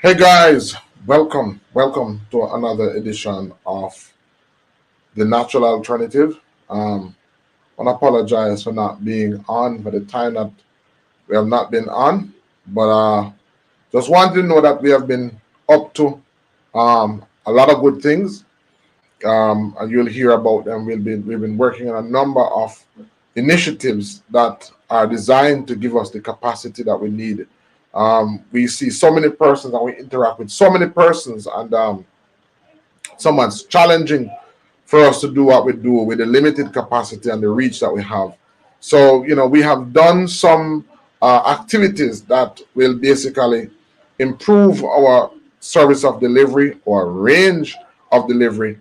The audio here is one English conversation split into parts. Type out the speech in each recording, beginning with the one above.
Hey guys, welcome to another edition of the Natural Alternative. I want to apologize for not being on for the time that we have not been on, but just want you to know that we have been up to a lot of good things, and you'll hear about them. We've been working on a number of initiatives that are designed to give us the capacity that we need. We see so many persons and we interact with so many persons, and someone's challenging for us to do what we do with the limited capacity and the reach that we have. So, we have done some activities that will basically improve our service of delivery or range of delivery,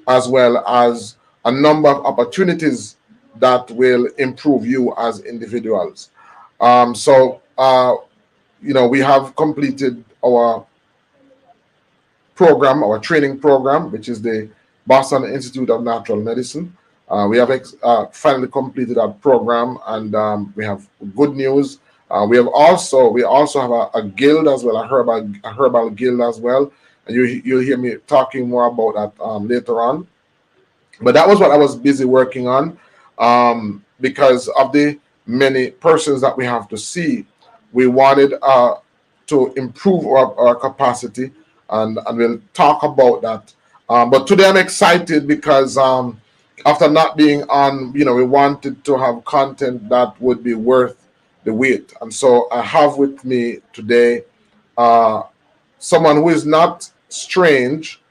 as well as a number of opportunities that will improve you as individuals. We have completed our program, our training program, which is the Boston Institute of Natural Medicine. We have finally completed our program, and we have good news. We also have a guild as well, a herbal guild as well, and you'll hear me talking more about that later on. But that was what I was busy working on, because of the many persons that we have to see. We wanted to improve our capacity, and we'll talk about that. But today I'm excited because after not being on, we wanted to have content that would be worth the wait. And so I have with me today someone who is not strange,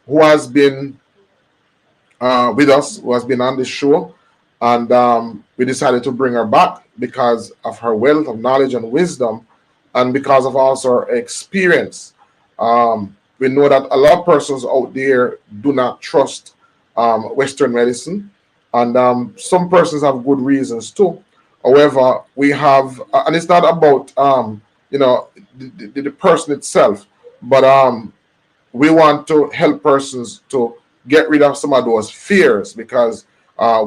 who has been with us, who has been on the show, and we decided to bring her back because of her wealth of knowledge and wisdom, and because of also her experience. We know that a lot of persons out there do not trust Western medicine, and some persons have good reasons too. However, we have, and it's not about the person itself, but we want to help persons to get rid of some of those fears, because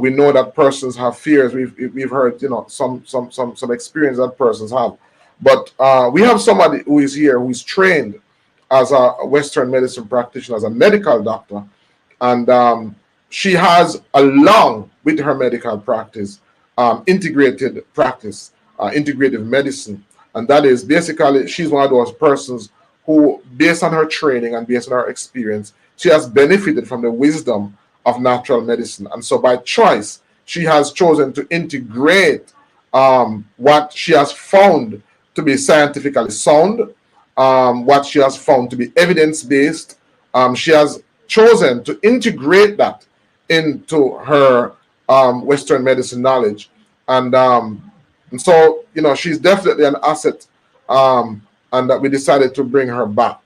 we know that persons have fears. We've heard some experience that persons have, but we have somebody who is here who is trained as a Western medicine practitioner, as a medical doctor, and she has, along with her medical practice, integrated practice, integrative medicine, and that is basically she's one of those persons who, based on her training and based on her experience, she has benefited from the wisdom of natural medicine. And so by choice, she has chosen to integrate what she has found to be scientifically sound, what she has found to be evidence-based. She has chosen to integrate that into her Western medicine knowledge. And so, she's definitely an asset, and that we decided to bring her back.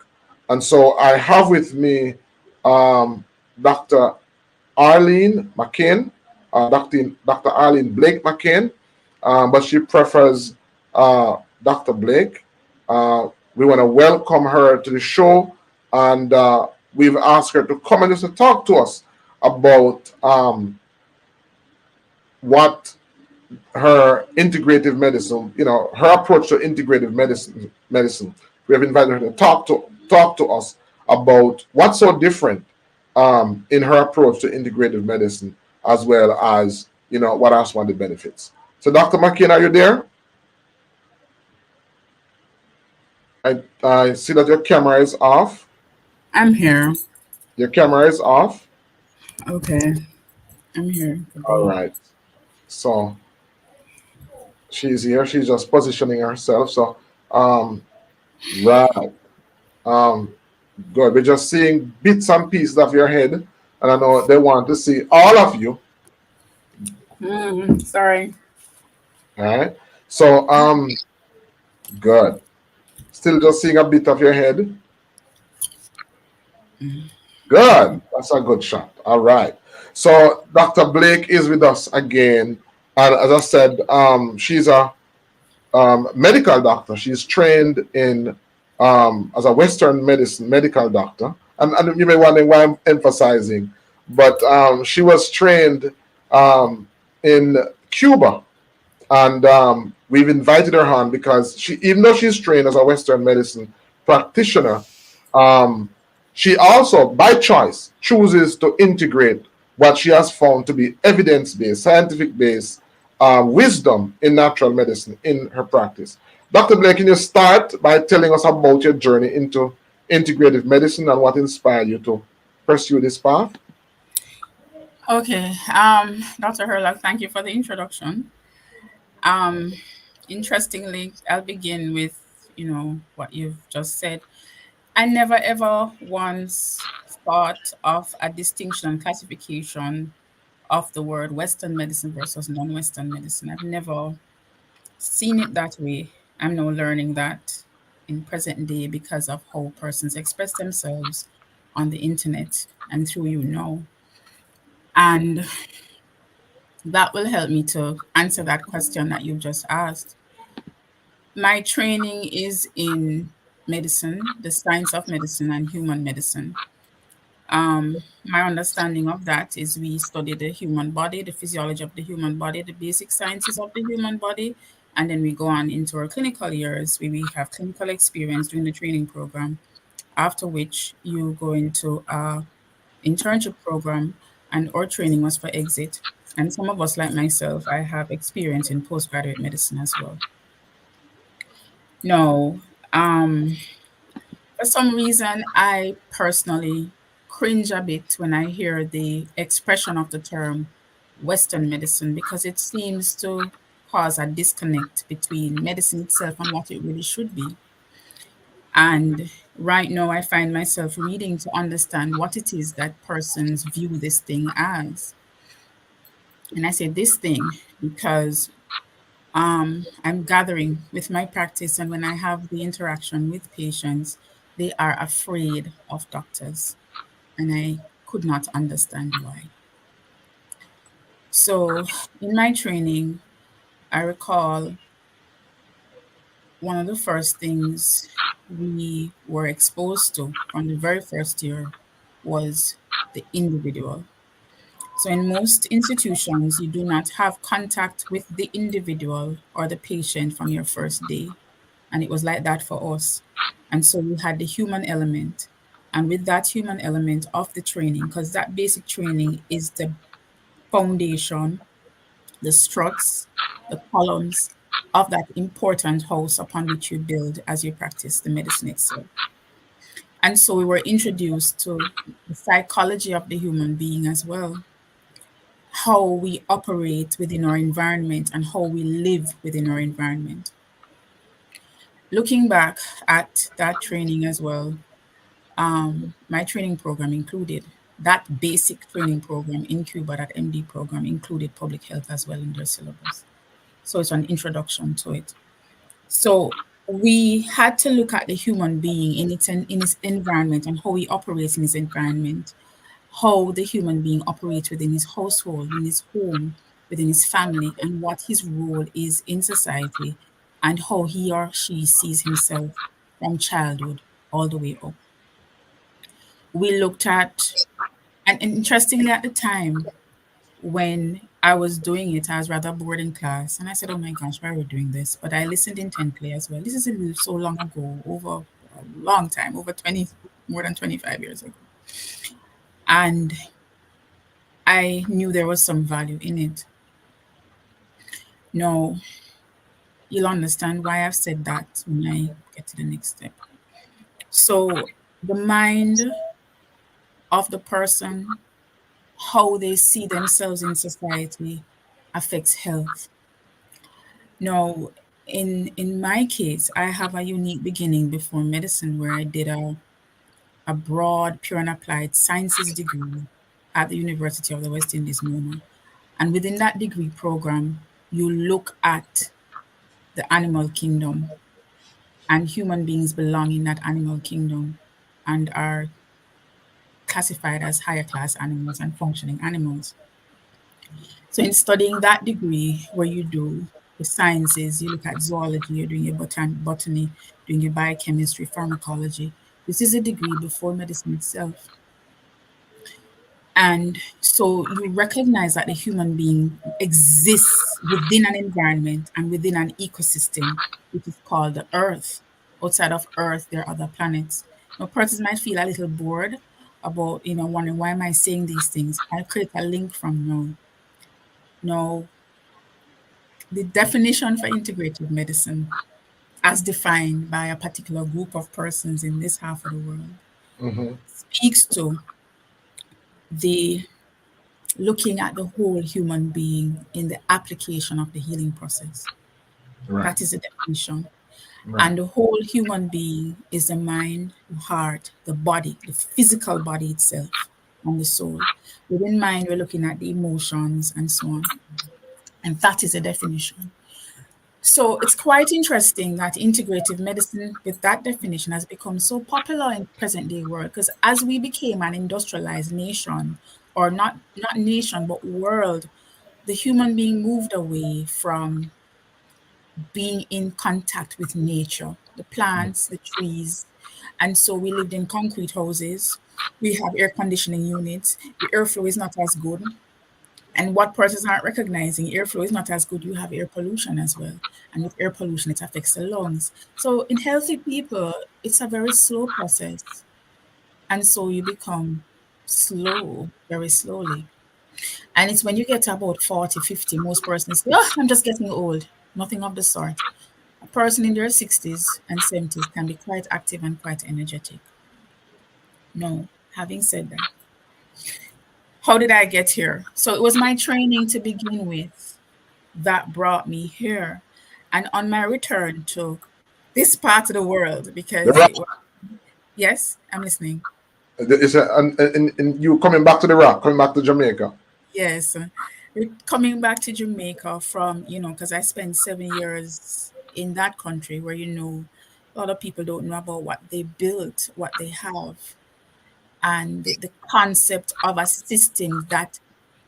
And so I have with me Dr. Arlene McCain, Dr. Arlene Blake McCain, but she prefers Dr. Blake. We want to welcome her to the show, and we've asked her to come and just to talk to us about what her integrative medicine, her approach to integrative medicine. We have invited her to talk to us about what's so different in her approach to integrative medicine, as well as what are some of the benefits. So, Dr. McCain, are you there? I see that your camera is off. I'm here. Your camera is off. Okay. I'm here. All right. So she's here. She's just positioning herself. So, right. Good. We're just seeing bits and pieces of your head, and I know they want to see all of you. Sorry. All right. So, good. Still just seeing a bit of your head. Good. That's a good shot. All right. So Dr. Blake is with us again. And as I said, she's a medical doctor. She's trained in as a Western medicine medical doctor. And you may wonder why I'm emphasizing, but she was trained in Cuba. And we've invited her on because even though she's trained as a Western medicine practitioner, um, she also, by choice, chooses to integrate what she has found to be evidence based, scientific based wisdom in natural medicine in her practice. Dr. Blake, can you start by telling us about your journey into integrative medicine and what inspired you to pursue this path? Okay. Dr. Herlock, thank you for the introduction. Um, Interestingly, I'll begin with, what you've just said. I never ever once thought of a distinction and classification of the word Western medicine versus non-Western medicine. I've never seen it that way. I'm now learning that in present day because of how persons express themselves on the internet and through And that will help me to answer that question that you've just asked. My training is in medicine, the science of medicine and human medicine. My understanding of that is we study the human body, the physiology of the human body, the basic sciences of the human body, and then we go on into our clinical years where we have clinical experience during the training program, after which you go into a internship program, and our training was for exit. And some of us, like myself, I have experience in postgraduate medicine as well. No, for some reason, I personally cringe a bit when I hear the expression of the term Western medicine because it seems to cause a disconnect between medicine itself and what it really should be. And right now, I find myself reading to understand what it is that persons view this thing as. And I say this thing because I'm gathering with my practice, and when I have the interaction with patients, they are afraid of doctors, and I could not understand why. So, in my training, I recall one of the first things we were exposed to from the very first year was the individual. So, in most institutions, you do not have contact with the individual or the patient from your first day. And it was like that for us. And so we had the human element. And with that human element of the training, because that basic training is the foundation, the struts, the columns of that important house upon which you build as you practice the medicine itself. And so we were introduced to the psychology of the human being as well, how we operate within our environment and how we live within our environment. Looking back at that training as well, my training program included that basic training program in Cuba, that MD program included public health as well in their syllabus. So it's an introduction to it. So we had to look at the human being in his environment and how he operates in his environment, how the human being operates within his household, in his home, within his family, and what his role is in society, and how he or she sees himself from childhood all the way up. We looked at, and interestingly, at the time when I was doing it, I was rather bored in class, and I said, "Oh my gosh, why are we doing this?" But I listened intently as well. This is so long ago, over a long time, over 20, more than 25 years ago, and I knew there was some value in it. No, you'll understand why I've said that when I get to the next step. So, the mind of the person, how they see themselves in society, affects health. Now, in my case, I have a unique beginning before medicine where I did a broad, pure and applied sciences degree at the University of the West Indies, Mona. And within that degree program, you look at the animal kingdom, and human beings belong in that animal kingdom and are classified as higher class animals and functioning animals. So, in studying that degree, where you do the sciences, you look at zoology, you're doing your botany, doing your biochemistry, pharmacology. This is a degree before medicine itself. And so you recognize that the human being exists within an environment and within an ecosystem, which is called the earth. outside of Earth, there are other planets. Now, persons might feel a little bored about, wondering why am I saying these things. I'll create a link from now. Now, the definition for integrative medicine, as defined by a particular group of persons in this half of the world, Mm-hmm. speaks to the looking at the whole human being in the application of the healing process. Right. That is the definition. Right. And the whole human being is the mind, the heart, the body, the physical body itself, and the soul. Within mind, we're looking at the emotions and so on. And that is a definition. So it's quite interesting that integrative medicine, with that definition, has become so popular in present day world. Because as we became an industrialized nation, or not nation but world, the human being moved away from being in contact with nature, the plants, the trees. And so we lived in concrete houses. We have air conditioning units. The airflow is not as good. And what persons aren't recognizing, airflow is not as good. You have air pollution as well. And with air pollution, it affects the lungs. So in healthy people, it's a very slow process. And so you become slow, very slowly. And it's when you get to about 40, 50, most persons say, oh, I'm just getting old. Nothing of the sort. A person in their 60s and 70s can be quite active and quite energetic. No, having said that, how did I get here? So it was my training to begin with that brought me here. And on my return to this part of the world, The because rock. it was, yes, I'm listening. And you coming back to the rock, coming back to Jamaica. Yes, coming back to Jamaica from, because I spent 7 years in that country where, a lot of people don't know about what they built, what they have, and the concept of a system that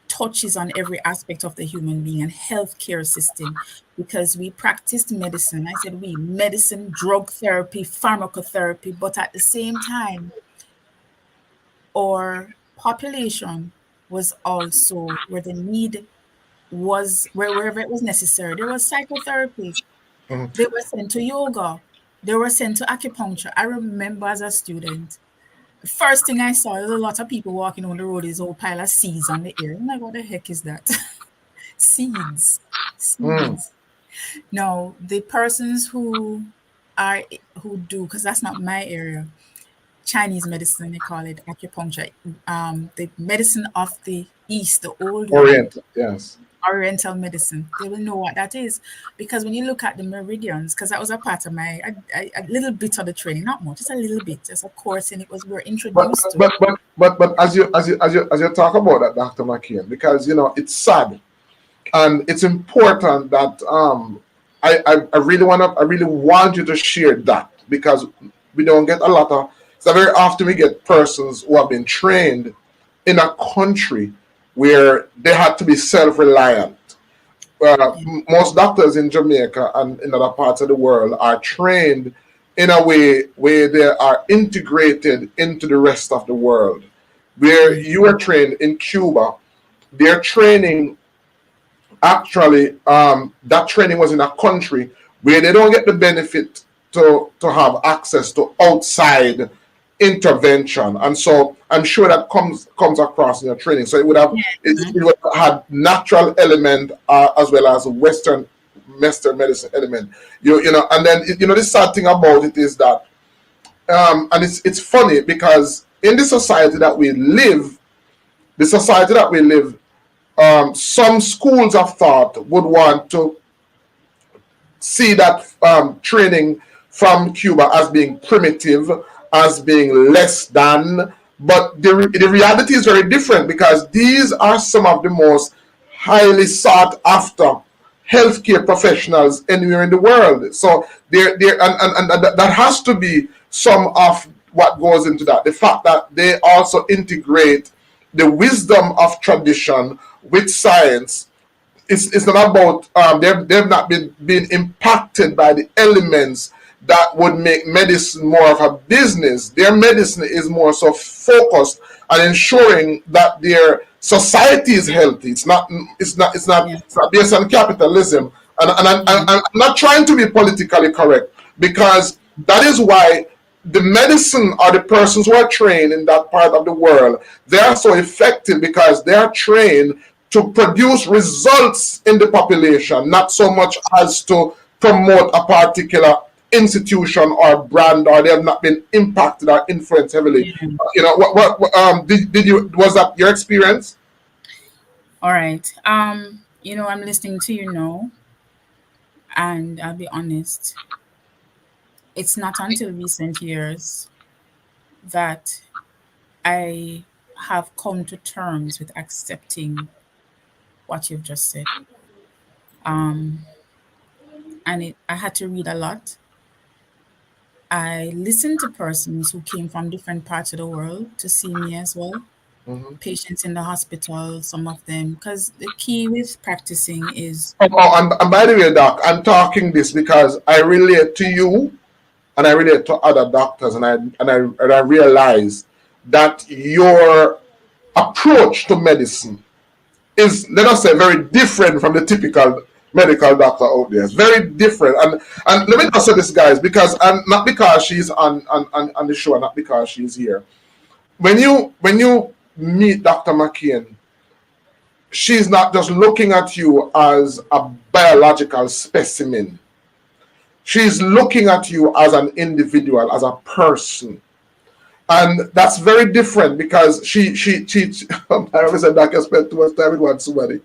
touches on every aspect of the human being and healthcare system, because we practiced medicine. I said we, medicine, drug therapy, pharmacotherapy, but at the same time, our population was also where the need was, wherever it was necessary. There was psychotherapy. Mhm. They were sent to yoga. They were sent to acupuncture. I remember as a student, the first thing I saw was a lot of people walking on the road, this whole pile of seeds on the air. I'm like, what the heck is that? Seeds. Mm. Seeds. No, the persons are who do, because that's not my area. Chinese medicine, they call it acupuncture. The medicine of the East, the old world, Orient, yes. Oriental medicine. They will know what that is, because when you look at the meridians, because that was a part of my a little bit of the training, not much, just a little bit, just a course, and it was we're But introduced to. but as you talk about that, Dr. McKeon, because it's sad and it's important that I really want you to share that, because we don't get a lot of, so very often we get persons who have been trained in a country where they had to be self-reliant. Yeah. Most doctors in Jamaica and in other parts of the world are trained in a way where they are integrated into the rest of the world. Where Yeah. you are trained in Cuba, their training actually, that training was in a country where they don't get the benefit to have access to outside intervention, and so I'm sure that comes across in your training. So it would have, Mhm. it would have had natural element, as well as Western medicine element. And then the sad thing about it is that, and it's funny because in the society that we live, some schools of thought would want to see that training from Cuba as being primitive, as being less than. But the reality is very different, because these are some of the most highly sought after healthcare professionals anywhere in the world. So there and that has to be some of what goes into that. The fact that they also integrate the wisdom of tradition with science. It's not about, they've not been impacted by the elements that would make medicine more of a business. Their medicine is more so focused on ensuring that their society is healthy. Yeah. It's not based on capitalism. And Yeah. I'm not trying to be politically correct, because That is why the medicine or the persons who are trained in that part of the world, they are so effective because they are trained to produce results in the population, not so much as to promote a particular institution or brand, or they have not been impacted or influenced heavily. Yeah. Did you, was that your experience? All right. I'm listening to you now, and I'll be honest, it's not until recent years that I have come to terms with accepting what you've just said. Um, I had to read a lot. I listened to persons who came from different parts of the world to see me as well. Mm-hmm. Patients in the hospital, some of them, because the key with practicing is And by the way, Doc, I'm talking this because I relate to you and I relate to other doctors, and I realize that your approach to medicine is, let us say, very different from the typical medical doctor out there. It's very different. And let me just say this, guys, because, and not because she's on the show, not because she's here. When you meet Dr. McCain, she's not just looking at you as a biological specimen. She's looking at you as an individual, as a person. And that's very different because she I always said that I can spend too much time with one somebody.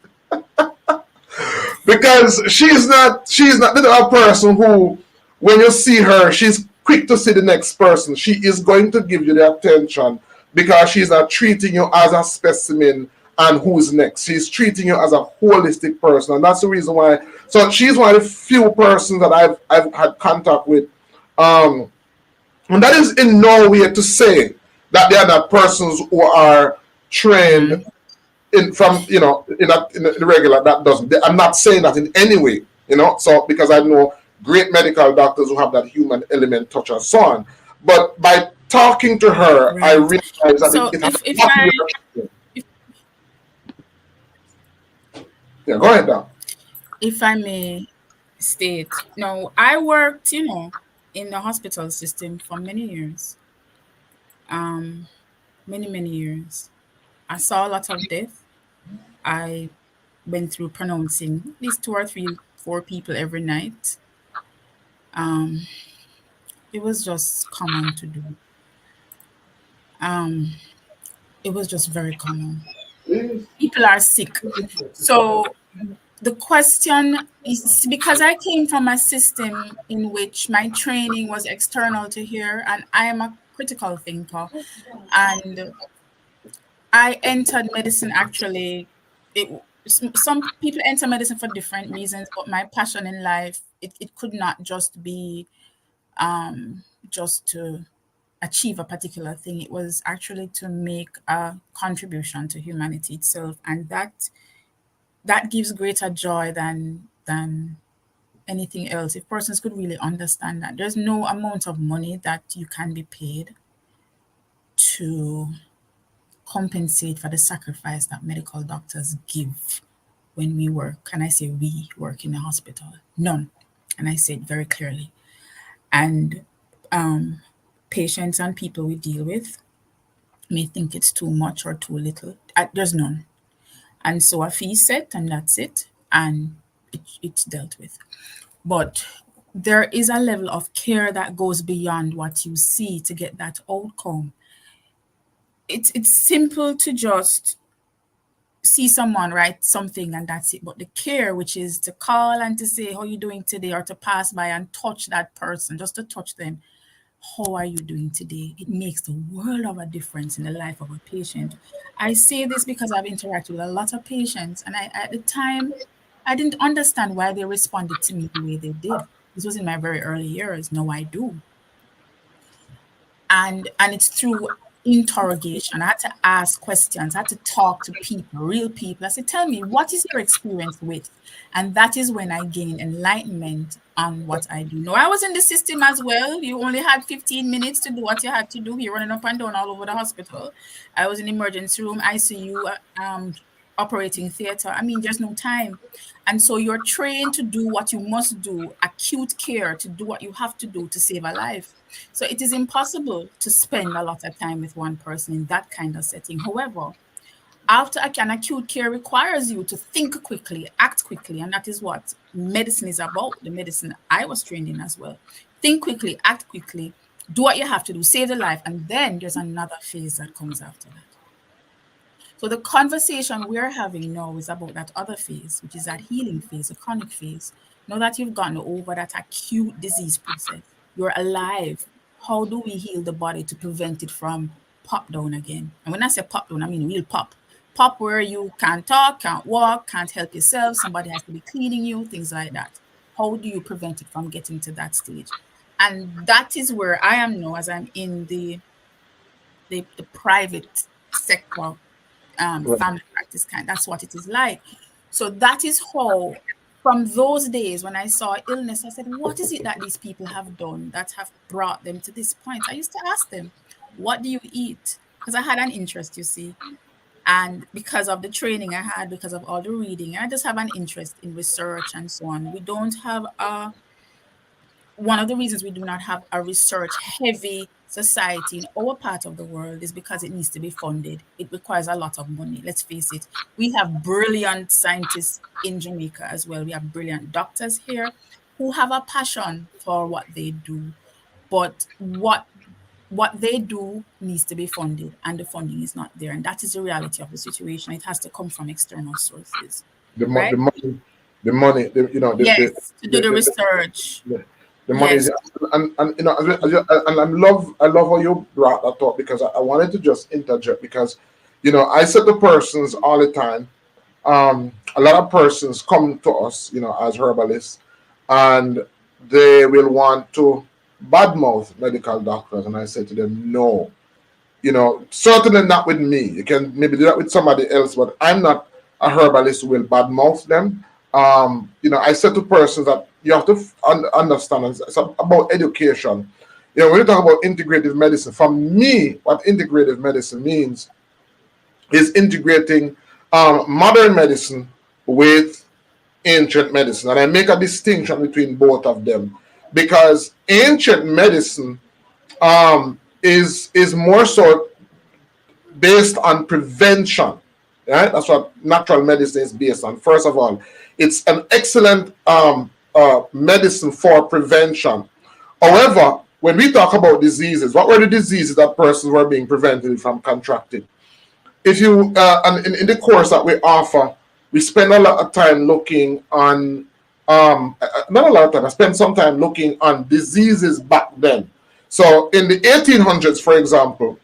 Because she's not the type of person who, when you see her, she's quick to see the next person. She is going to give you the attention because she's not treating you as a specimen and who's next. She's treating you as a holistic person, and that's the reason why. So she's one of the few persons that I've had contact with, and that is in no way to say that they are not persons who are trained Mhm. in from in the regular. That doesn't, I'm not saying that in any way, so because I know great medical doctors who have that human element touch and so on. But by talking to her, I Right. realized that So it has if a lot to I do. Yeah, go ahead now. if I may state, no, I worked, in the hospital system for many years. Um, many years. I saw a lot of death. I went through pronouncing at least two or three, four people every night. Um, it was just common to do. Um, it was just very common. People are sick. So the question is, because I came from a system in which my training was external to here, and I am a critical thinker, and I entered medicine actually. Some people enter medicine for different reasons, but my passion in life, it could not just be just to achieve a particular thing. It was actually to make a contribution to humanity itself, and that gives greater joy than anything else. If persons could really understand that there's no amount of money that you can be paid to compensate for the sacrifice that medical doctors give when we work. And I say we work in a hospital. None. And I say it very clearly. And um, patients and people we deal with may think it's too much or too little. There's none. And so a fee set, and that's it. And it's dealt with. But there is a level of care that goes beyond what you see to get that outcome. It's simple to just see someone write something and that's it. But the care, which is to call and to say how you doing today, or to pass by and touch that person, just to touch them, how are you doing today? It makes the world of a difference in the life of a patient. I say this because I've interacted with a lot of patients, and at the time I didn't understand why they responded to me the way they did. This was in my very early years. Now I do. And it's through interrogation. I had to ask questions. I had to talk to people, real people. I said, tell me, what is your experience with? And that is when I gained enlightenment on what I do. No, I was in the system as well. You only had 15 minutes to do what you had to do. You're running up and down all over the hospital. I was in emergency room, ICU, operating theater. I mean, there's no time. And so you're trained to do what you must do, acute care, to do what you have to do to save a life. So it is impossible to spend a lot of time with one person in that kind of setting. However, after an acute care requires you to think quickly, act quickly, and that is what medicine is about. The medicine I was trained in as well. Think quickly, act quickly, do what you have to do, save the life, and then there's another phase that comes after that. So the conversation we're having now is about that other phase, which is that healing phase, the chronic phase. Now that you've gotten over that acute disease process, you're alive. How do we heal the body to prevent it from pop down again? And when I say pop down, I mean real pop. Pop where you can't talk, can't walk, can't help yourself, somebody has to be cleaning you, things like that. How do you prevent it from getting to that stage? And that is where I am now, as I'm in the private sector, Right. family practice kind. That's what it is like. So that is how, from those days when I saw illness, I said, what is it that these people have done that have brought them to this point? I used to ask them, what do you eat? Because I had an interest, you see. And because of the training I had, because of all the reading, I just have an interest in research and so on. We don't have one of the reasons we do not have a research heavy society in our part of the world is because it needs to be funded. It requires a lot of money. Let's face it. We have brilliant scientists in Jamaica as well. We have brilliant doctors here who have a passion for what they do. But what they do needs to be funded, and the funding is not there. And that is the reality of the situation. It has to come from external sources, The right? money, the money, you know, Yes, to do the the, research. the money is, Yes. and you know, and I love how you brought that up, because I wanted to just interject, because you know, I said to persons all the time, a lot of persons come to us, you know, as herbalists, and they will want to badmouth medical doctors, and I said to them, no, you know, certainly not with me. You can maybe do that with somebody else, but I'm not a herbalist who will badmouth them. You know, I said to persons that you have to understand it's about education. You know, when you talk about integrative medicine, for me, what integrative medicine means is integrating modern medicine with ancient medicine. And I make a distinction between both of them, because ancient medicine is more so based on prevention. Right? That's what natural medicine is based on. First of all, it's an excellent medicine for prevention. However, when we talk about diseases, what were the diseases that persons were being prevented from contracting? If you and in the course that we offer, we spend a lot of time looking on not a lot of time. I spent some time looking on diseases back then. So in the 1800s, for example,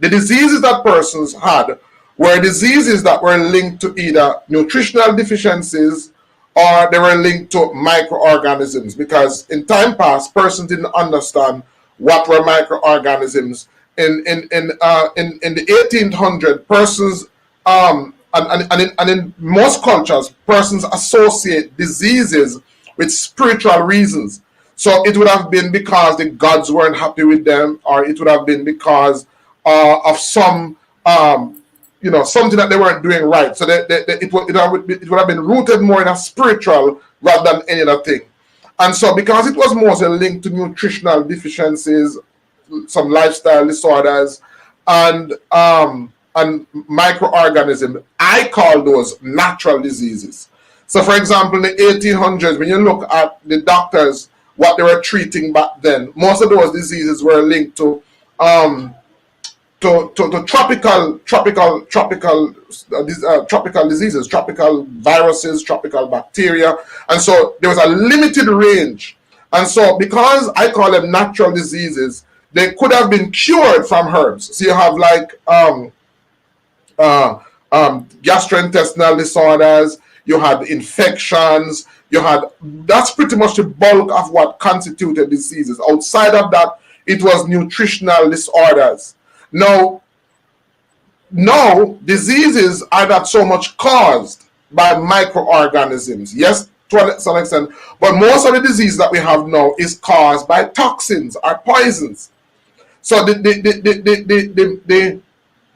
the diseases that persons had were diseases that were linked to either nutritional deficiencies or they were linked to microorganisms, because in time past persons didn't understand what were microorganisms. In the 1800s, persons and in most cultures, persons associate diseases with spiritual reasons. So it would have been because the gods weren't happy with them, or it would have been because of some you know, something that they weren't doing right. So it would have been rooted more in a spiritual rather than any other thing. And so because it was mostly linked to nutritional deficiencies, some lifestyle disorders, and microorganisms, I call those natural diseases. So for example, in the 1800s, when you look at the doctors, what they were treating back then, most of those diseases were linked um, to tropical diseases, tropical viruses, tropical bacteria, and so there was a limited range. And so, because I call them natural diseases, they could have been cured from herbs. So you have like uh, gastrointestinal disorders, you had infections, you had, that's pretty much the bulk of what constituted diseases. Outside of that, it was nutritional disorders. Now, no, diseases are not so much caused by microorganisms. Yes, to some extent, but most of the disease that we have now is caused by toxins or poisons. So the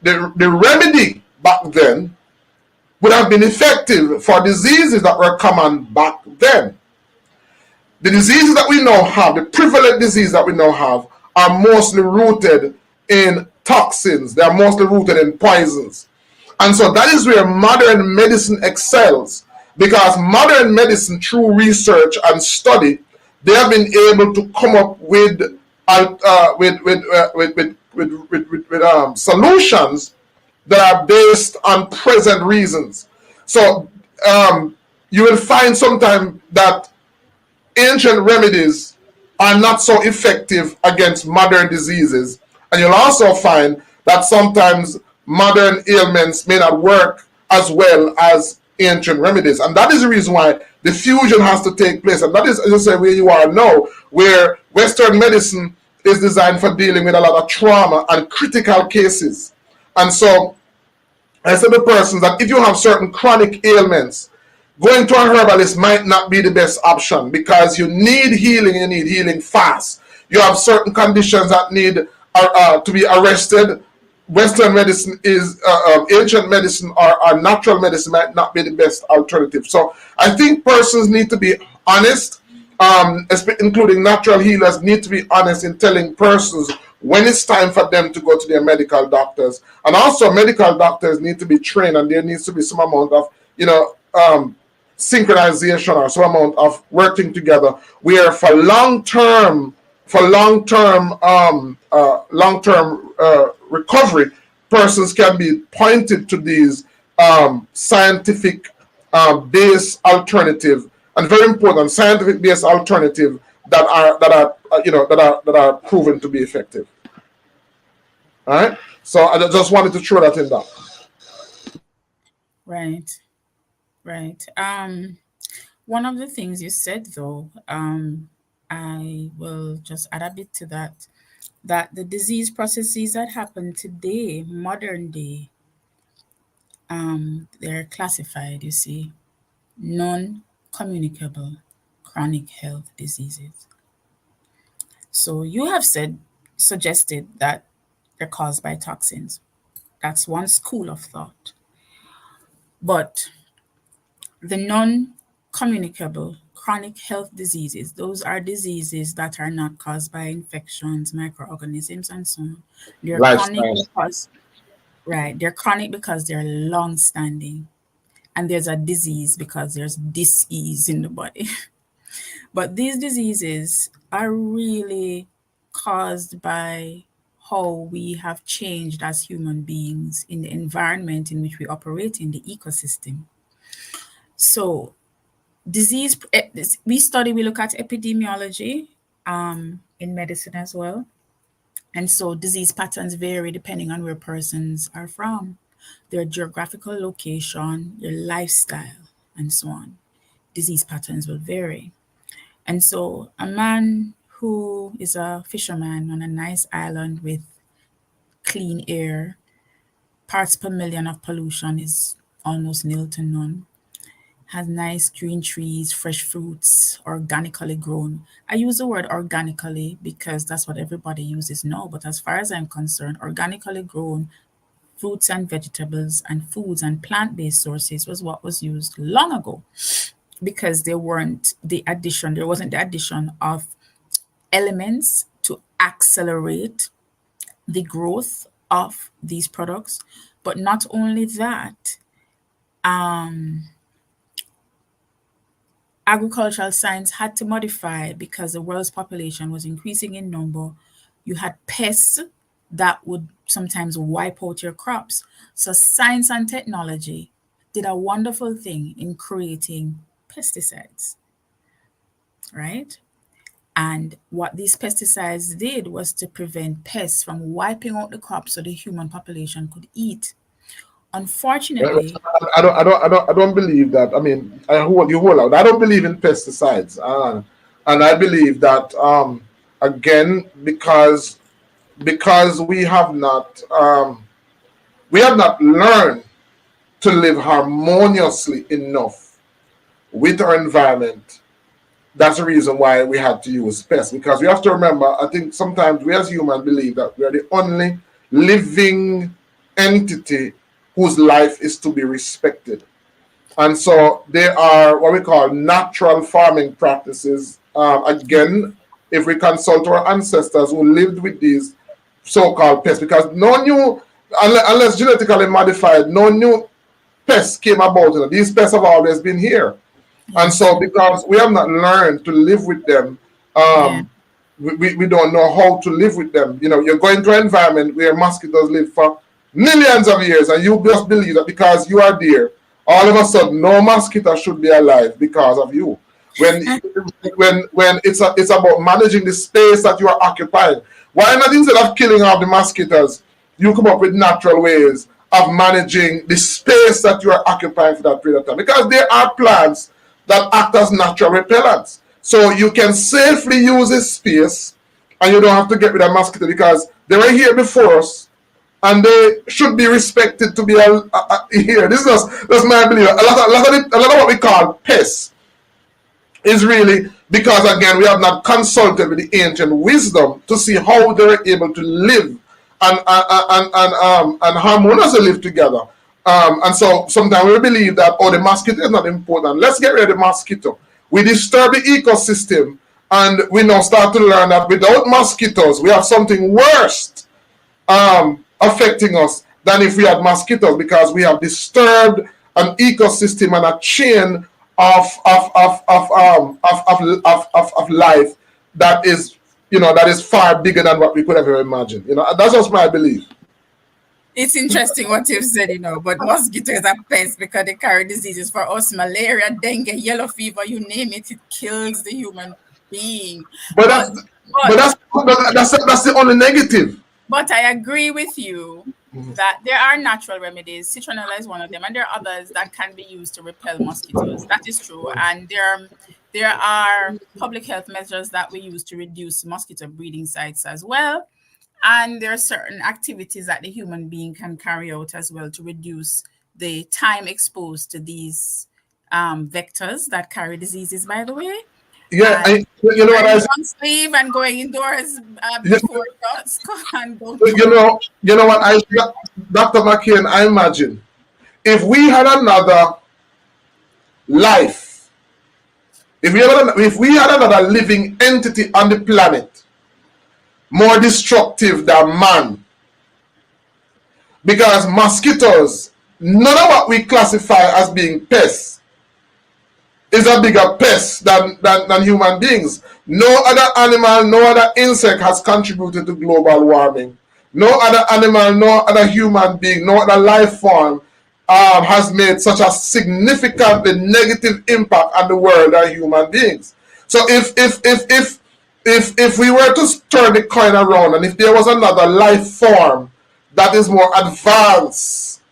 remedy back then would have been effective for diseases that were common back then. The diseases that we now have, the prevalent diseases that we now have, are mostly rooted in toxins. They are mostly rooted in poisons. And so that is where modern medicine excels, because modern medicine, through research and study, they have been able to come up with solutions that are based on present reasons. So you will find sometimes that ancient remedies are not so effective against modern diseases. And you'll also find that sometimes modern ailments may not work as well as ancient remedies. And that is the reason why the fusion has to take place. And that is, as I say, where you are now, where Western medicine is designed for dealing with a lot of trauma and critical cases. And so I said to persons that if you have certain chronic ailments, going to a herbalist might not be the best option, because you need healing fast. You have certain conditions that need to be arrested. Western medicine is ancient medicine or natural medicine might not be the best alternative. So I think persons need to be honest, including natural healers need to be honest in telling persons when it's time for them to go to their medical doctors. And also medical doctors need to be trained, and there needs to be some amount of, synchronization or some amount of working together, where for long-term recovery, persons can be pointed to these scientific based alternative, and very important scientific based alternative that are proven to be effective. All right. So I just wanted to throw that in there. Right. Right. One of the things you said, though, I will just add a bit to that the disease processes that happen today, modern day, they're classified, you see, non-communicable chronic health diseases. So you have suggested that they're caused by toxins. That's one school of thought. But the non-communicable chronic health diseases, those are diseases that are not caused by infections, microorganisms, and so on. They're chronic Lifestyle. because, right, they're chronic because they're long-standing. And there's a disease because there's dis-ease in the body. But these diseases are really caused by how we have changed as human beings in the environment in which we operate in the ecosystem. So we look at epidemiology in medicine as well. And so disease patterns vary depending on where persons are from, their geographical location, their lifestyle, and so on. Disease patterns will vary. And so a man who is a fisherman on a nice island with clean air, parts per million of pollution is almost nil to none, has nice green trees, fresh fruits, organically grown. I use the word organically because that's what everybody uses now. But as far as I'm concerned, organically grown fruits and vegetables and foods and plant-based sources was what was used long ago, because there wasn't the addition of elements to accelerate the growth of these products. But not only that, agricultural science had to modify because the world's population was increasing in number. You had pests that would sometimes wipe out your crops. So science and technology did a wonderful thing in creating pesticides, right? And what these pesticides did was to prevent pests from wiping out the crops so the human population could eat. Unfortunately, I don't believe that. I mean, you hold out. I don't believe in pesticides, and I believe that again because we have not learned to live harmoniously enough with our environment. That's the reason why we had to use pests. Because we have to remember, I think sometimes we as humans believe that we are the only living entity whose life is to be respected. And so they are what we call natural farming practices. Again, if we consult our ancestors who lived with these so-called pests, because no new, unless genetically modified, no new pests came about. These pests have always been here. And Yes. so, because we have not learned to live with them, Yeah. we don't know how to live with them. You're going to an environment where mosquitoes live for millions of years, and you just believe that because you are there, all of a sudden, no mosquito should be alive because of you. When it's about managing the space that you are occupying. Why not, instead of killing off the mosquitoes, you come up with natural ways of managing the space that you are occupying for that period of time? Because there are plants that act as natural repellents. So you can safely use this space and you don't have to get rid of mosquito because they were here before us and they should be respected to be here. This is that's my belief. A lot of what we call pests is really because, again, we have not consulted with the ancient wisdom to see how they were able to live and harmoniously live together. And so sometimes we believe that, oh, the mosquito is not important. Let's get rid of the mosquito. We disturb the ecosystem, and we now start to learn that without mosquitoes, we have something worse affecting us than if we had mosquitoes, because we have disturbed an ecosystem and a chain of life that is far bigger than what we could ever imagine. That's just my belief. It's interesting what you've said, but mosquito is a pest because they carry diseases for us: malaria, dengue, yellow fever, you name it. It kills the human being. But But that's but but that's the only negative. but I agree with you that there are natural remedies. Citronella is one of them, and there are others that can be used to repel mosquitoes. That is true, and there are public health measures that we use to reduce mosquito breeding sites as well. And there are certain activities that the human being can carry out as well to reduce the time exposed to these vectors that carry diseases, by the way. Yeah, And you know what wearing I long sleeve and going indoors you, before dusk and don't you come out. know you know what I Dr. McKeon, I imagine if we had another life, if we had another living entity on the planet more destructive than man, because mosquitoes, none of what we classify as being pests is a bigger pest than human beings. No other animal, no other insect has contributed to global warming. No other animal, no other human being, no other life form has made such a significantly negative impact on the world than human beings. So if we were to turn the coin around, and if there was another life form that is more advanced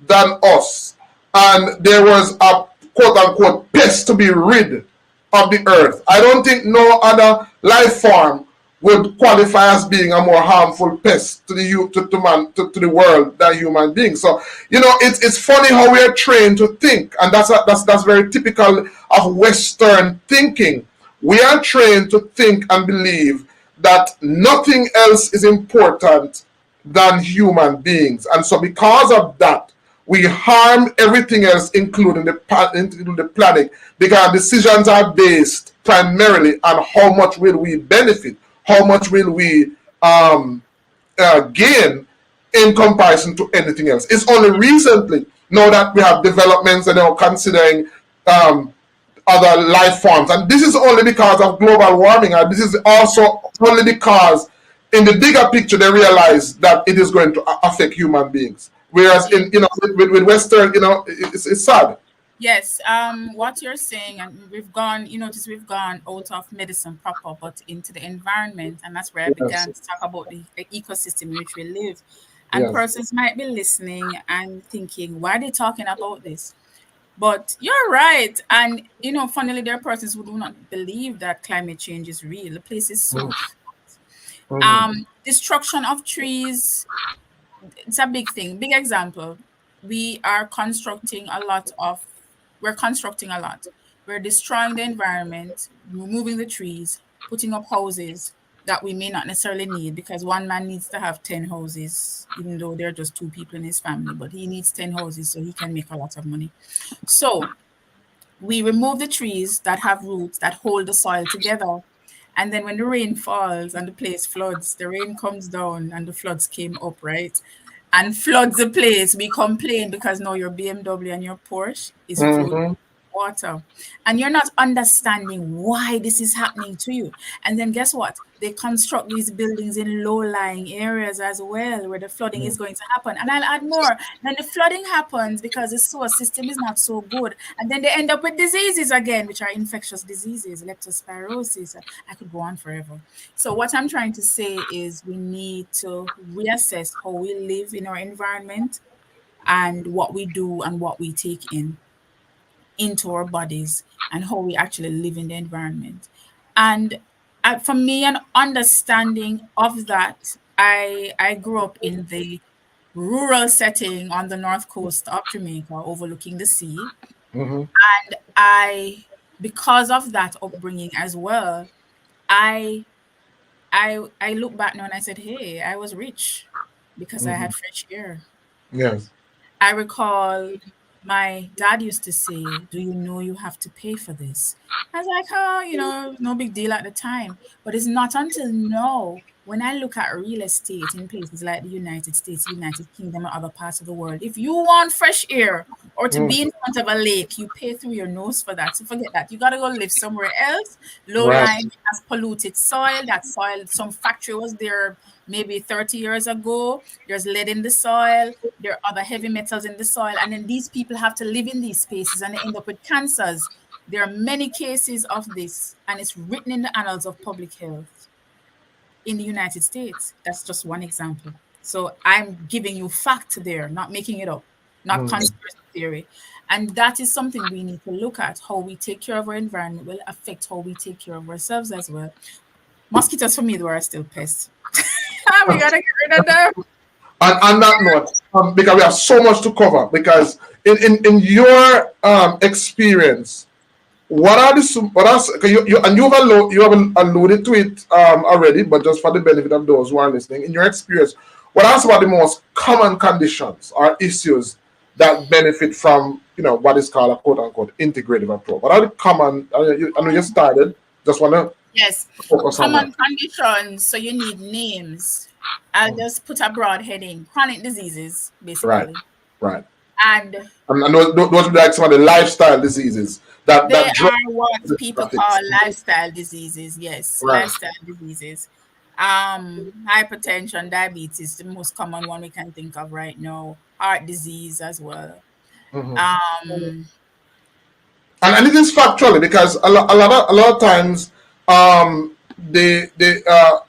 than us, and there was a quote unquote pest to be rid of the earth, I don't think no other life form would qualify as being a more harmful pest to the world than human beings. So it's funny how we are trained to think, and that's very typical of Western thinking. We are trained to think and believe that nothing else is important than human beings, and so because of that, we harm everything else, including the planet, because decisions are based primarily on how much will we benefit, how much will we gain in comparison to anything else. It's only recently, now that we have developments and considering other life forms, and this is only because of global warming, and this is also only because in the bigger picture they realize that it is going to affect human beings. Whereas in with Western, it's sad. Yes, what you're saying, and you notice we've gone out of medicine proper, but into the environment, and that's where I Yes, began to talk about the ecosystem in which we live. And yes. persons might be listening and thinking, why are they talking about this? But you're right. And, funnily, there are persons who do not believe that climate change is real. The place is so Mhm. destruction of trees, it's a big thing. Big example. We are constructing a lot of we're constructing a lot. We're destroying the environment, removing the trees, putting up houses that we may not necessarily need, because one man needs to have 10 houses, even though there are just two people in his family, but he needs 10 houses so he can make a lot of money. So We remove the trees that have roots that hold the soil together. And then when the rain falls and the place floods, the rain comes down and the floods came up, right? And floods the place. We complain because now your BMW and your Porsche is flowing Mm-hmm. water. And you're not understanding why this is happening to you. And then guess what? They construct these buildings in low-lying areas as well, where the flooding is going to happen. And I'll add more. Then the flooding happens because the sewer system is not so good. And then they end up with diseases again, which are infectious diseases, leptospirosis. I could go on forever. So what I'm trying to say is we need to reassess how we live in our environment and what we do and what we take in into our bodies and how we actually live in the environment. And for me, an understanding of that, I grew up in the rural setting on the north coast of Jamaica, overlooking the sea. Mm-hmm. And because of that upbringing as well, I I look back now and I said, hey, I was rich because I Mm-hmm. had fresh air. Yes. I recall my dad used to say, "Do you know you have to pay for this?" I was like, "Oh, no big deal at the time." But it's not until now when I look at real estate in places like the United States, United Kingdom, and other parts of the world. If you want fresh air or to be in front of a lake, you pay through your nose for that. So forget that. You got to go live somewhere else. Low Right. lying has polluted soil. That soil, some factory was there maybe 30 years ago. There's lead in the soil. There are other heavy metals in the soil. And then these people have to live in these spaces and they end up with cancers. There are many cases of this, and it's written in the annals of public health in the United States. That's just one example. So I'm giving you fact there, not making it up, not Mm. conspiracy theory. And that is something we need to look at. How we take care of our environment will affect how we take care of ourselves as well. Mosquitoes for me, though, are still pests. We gotta get rid of them. And on that note, because we have so much to cover, because in your experience, what are the what else? And you have alluded to it already, but just for the benefit of those who are listening, in your experience, what are some of the most common conditions or issues that benefit from what is called a quote unquote integrative approach? What are the common? I know you started. Just want to Yes, focus on that. common conditions. So you need names. I'll just put a broad heading: chronic diseases, Right, basically. right. And And those would be like some of the lifestyle diseases they that drive are what the people call practice. lifestyle diseases. Yes, Right. lifestyle diseases. Hypertension, diabetes, the most common one we can think of right now. Heart disease as well. Mhm. Um, And it is factually because a lot of times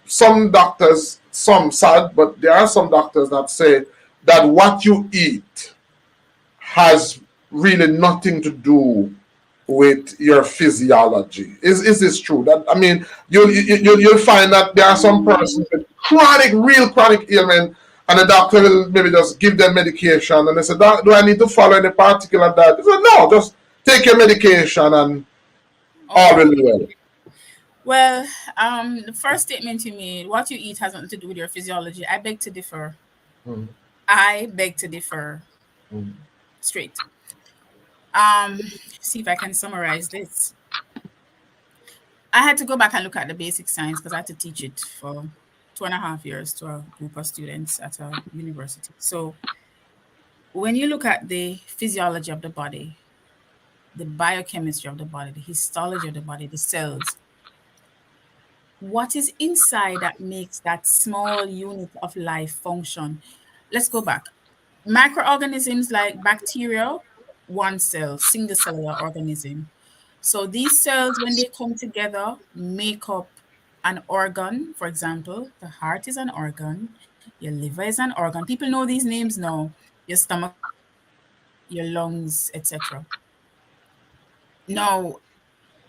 some doctors, some sad, but there are some doctors that say that what you eat has really nothing to do with your physiology. Is this true? That I mean, you'll find that there are some persons with chronic, real chronic ailment, and the doctor will maybe just give them medication, and they say, "Do I need to follow any particular diet?" They say, "No, just take your medication and all will oh, be well." well, the first statement you made, what you eat has nothing to do with your physiology. I beg to differ. Mm, I beg to differ mm, straight. Um, see if I can summarize this. I had to go back and look at the basic science because I had to teach it for 2.5 years to a group of students at a university. So when you look at the physiology of the body, the biochemistry of the body, the histology of the body, the cells, what is inside that makes that small unit of life function? Let's go back. Microorganisms like bacteria, one cell, single cellular organism. So these cells, when they come together, make up an organ. For example, the heart is an organ, your liver is an organ. People know these names now. Your stomach is an organ, your lungs, etc. Now,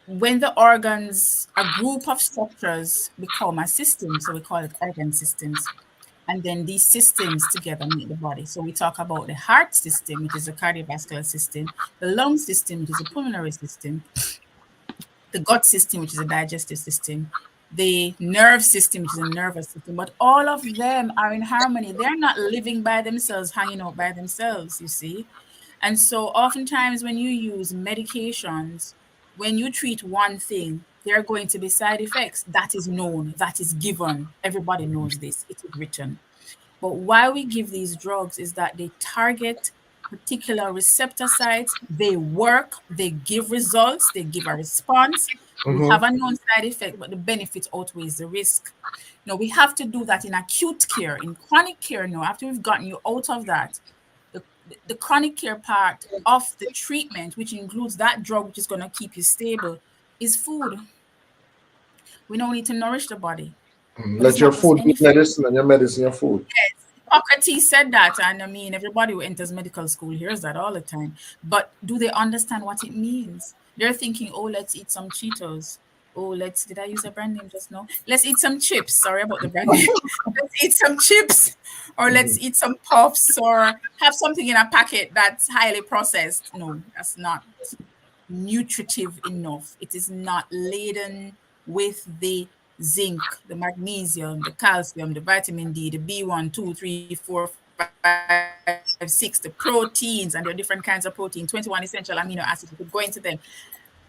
when the organs, a group of structures become a system, so we call it organ systems. And then these systems together make the body. So we talk about the heart system, which is the cardiovascular system, the lung system, which is the pulmonary system, the gut system, which is a digestive system, the nerve system, which is a nervous system. But all of them are in harmony. They're not living by themselves, hanging out by themselves, you see. And so oftentimes when you use medications, when you treat one thing, there are going to be side effects. That is known, that is given. Everybody knows this, it is written. But why we give these drugs is that they target particular receptor sites, they work, they give results, they give a response. We Mm-hmm. have a known side effect, but the benefit outweighs the risk. Now, we have to do that in acute care. In chronic care, now, after we've gotten you out of that, the, the chronic care part of the treatment, which includes that drug which is going to keep you stable, is food. We don't need to nourish the body, but it's Let your not just food be any food. medicine and your medicine your food. Hippocrates said that, and I mean, everybody who enters medical school hears that all the time. But do they understand what it means? They're thinking, oh, let's eat some Cheetos. Oh, did I use a brand name just now? Let's eat some chips. Sorry about the brand name. Let's eat some chips, or let's Mhm. eat some puffs, or have something in a packet that's highly processed. No, that's not nutritive enough. It is not laden with the zinc, the magnesium, the calcium, the vitamin D, the B1, 2, 3, 4, 5, 6, the proteins, and there are different kinds of protein, 21 essential amino acids. We could go into them.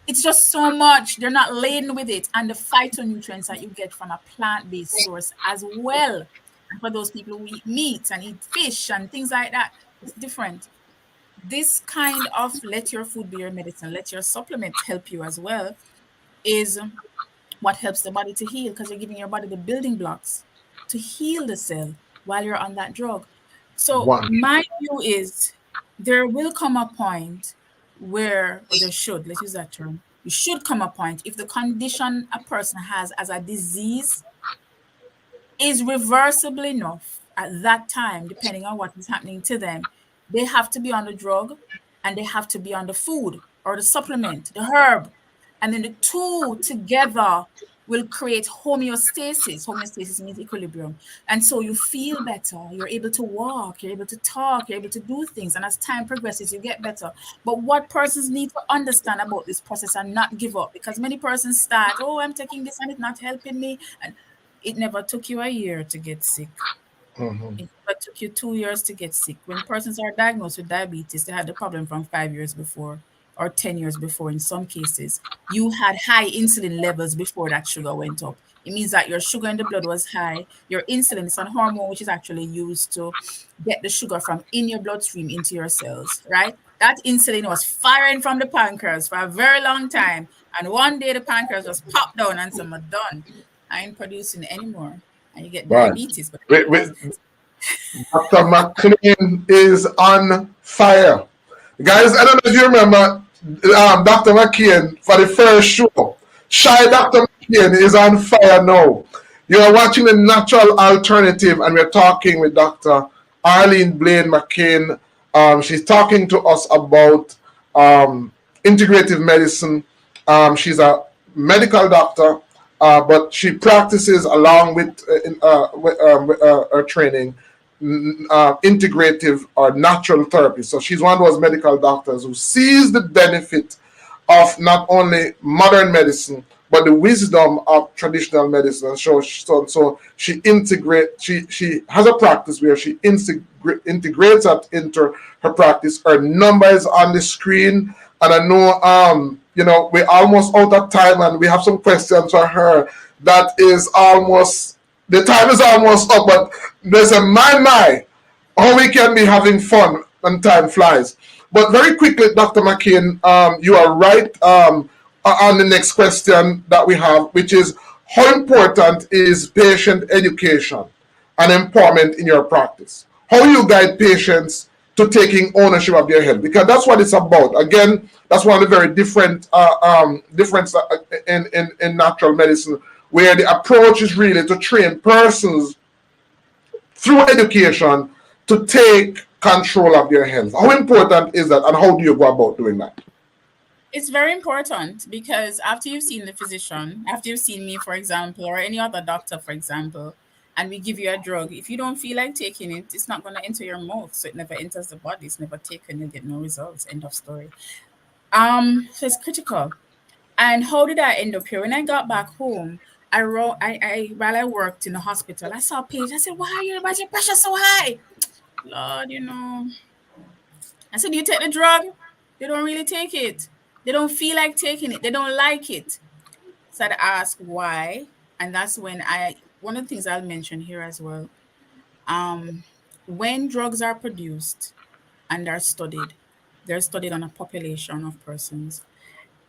It's just so much. They're not laden with it. And the phytonutrients that you get from a plant-based source as well. And for those people who eat meat and eat fish and things like that, it's different. This kind of let your food be your medicine, let your supplements help you as well, is what helps the body to heal because you're giving your body the building blocks to heal the cell while you're on that drug. So, One. my view is there will come a point where, or there should, let's use that term, you should come a point if the condition a person has as a disease is reversible enough at that time, depending on what is happening to them, they have to be on the drug and they have to be on the food or the supplement, the herb. And then the two together will create homeostasis. Homeostasis means equilibrium. And so you feel better. You're able to walk, you're able to talk, you're able to do things. And as time progresses, you get better. But what persons need to understand about this process and not give up, because many persons start, oh, I'm taking this and it's not helping me. And it never took you a year to get sick. Mhm. It never took you 2 years to get sick. When persons are diagnosed with diabetes, they had the problem from 5 years before or 10 years before in some cases. You had high insulin levels before that sugar went up. It means that your sugar in the blood was high. Your insulin is a hormone which is actually used to get the sugar from in your bloodstream into your cells, right? That insulin was firing from the pancreas for a very long time. And one day the pancreas just popped down and said, I'm done. I ain't producing anymore. And you get Right. diabetes. But Wait, Dr. McLean is on fire. Guys, I don't know if you remember Dr. McKeon for the first show. Shy Dr. McKeon is on fire now. You are watching the natural alternative, and we're talking with Dr. Arlene Blaine McCain. She's talking to us about integrative medicine. She's a medical doctor, but she practices along with her training integrative or natural therapy. So she's one of those medical doctors who sees the benefit of not only modern medicine but the wisdom of traditional medicine. So she integrate. She has a practice where she integrates that into her practice. Her number is on the screen, and I know we're almost out of time, and we have some questions for her. That is almost the time is almost up, but there's a my how we can be having fun and time flies. But very quickly, Dr. McCain, you are right on the next question that we have, which is how important is patient education and empowerment in your practice? How you guide patients to taking ownership of their health? Because that's what it's about. Again, that's one of the very different difference in natural medicine, where the approach is really to train persons through education to take control of their health. How important is that, and how do you go about doing that? it's very important because after you've seen the physician, after you've seen me, for example, or any other doctor, for example, and we give you a drug, if you don't feel like taking it, it's not going to enter your mouth. So it never enters the body. It's never taken. You get no results. End of story. So it's critical. And how did I end up here? When I got back home, I wrote, while I worked in the hospital, I saw a page. I said, why is your pressure so high? Lord, I said, you take the drug? They don't really take it. They don't feel like taking it. They don't like it. So I'd ask why. And that's when one of the things I'll mention here as well. Um, when drugs are produced and are studied, they're studied on a population of persons.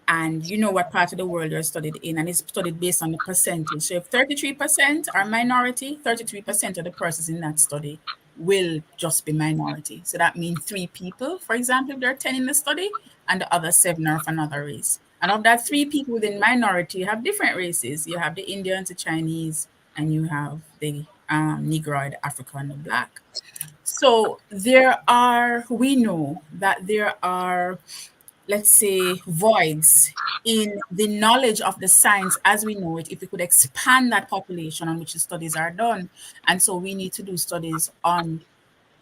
And you know what part of the world they're studied in, and it's studied based on the percentage. So if 33% are minority, 33% of the persons in that study will just be minority. So that means 3 people, for example, if there are 10 in the study, and the other 7 are of another race. And of that 3 people within minority, you have different races. You have the Indians, the Chinese, and you have the Negroid, Africa, and the Black. So we know that there are, let's say, voids in the knowledge of the science as we know it, if we could expand that population on which the studies are done. And so we need to do studies on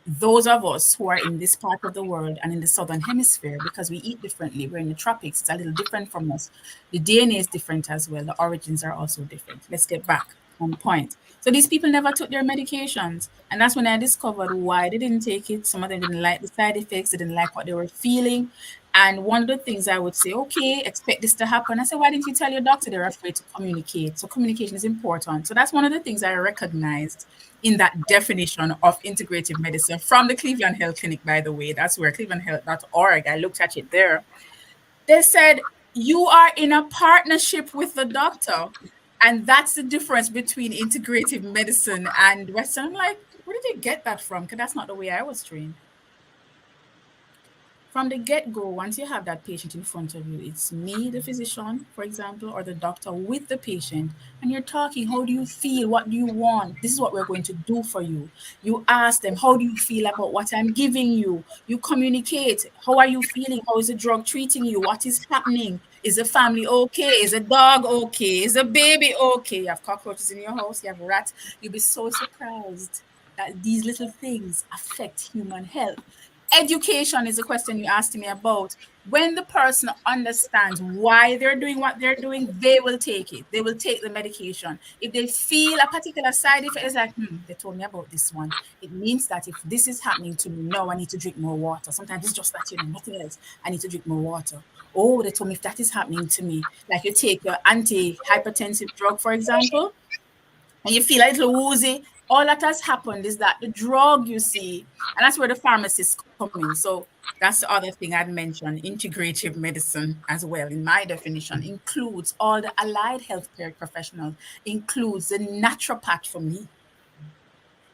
those of us who are in this part of the world and in the southern hemisphere, because we eat differently. We're in the tropics. It's a little different from us. The DNA is different as well. The origins are also different. Let's get back on point. So these people never took their medications. And that's when I discovered why they didn't take it. Some of them didn't like the side effects. They didn't like what they were feeling. And one of the things I would say, okay, expect this to happen. I said, why didn't you tell your doctor? They're afraid to communicate. So communication is important. So that's one of the things I recognized in that definition of integrative medicine from the Cleveland Health Clinic, by the way. That's where clevelandhealth.org, I looked at it there. They said, you are in a partnership with the doctor. And that's the difference between integrative medicine and Western. I'm like, where did they get that from? Because that's not the way I was trained. From the get-go, once you have that patient in front of you, it's me, the physician, for example, or the doctor with the patient, and you're talking, how do you feel? What do you want? This is what we're going to do for you. You ask them, how do you feel about what I'm giving you? You communicate. How are you feeling? How is the drug treating you? What is happening? Is the family okay? Is the dog okay? Is the baby okay? You have cockroaches in your house, you have rats. You'll be so surprised that these little things affect human health. Education is a question you asked me about. When the person understands why they're doing what they're doing, they will take it. They will take the medication. If they feel a particular side effect, it's like, they told me about this one. It means that if this is happening to me, no, I need to drink more water. Sometimes it's just that, nothing else. I need to drink more water. Oh, they told me if that is happening to me, like you take your antihypertensive drug, for example, and you feel a little woozy, all that has happened is that the drug, you see, and that's where the pharmacists come in. So that's the other thing I'd mention. Integrative medicine as well, in my definition, includes all the allied healthcare professionals, includes the naturopath for me,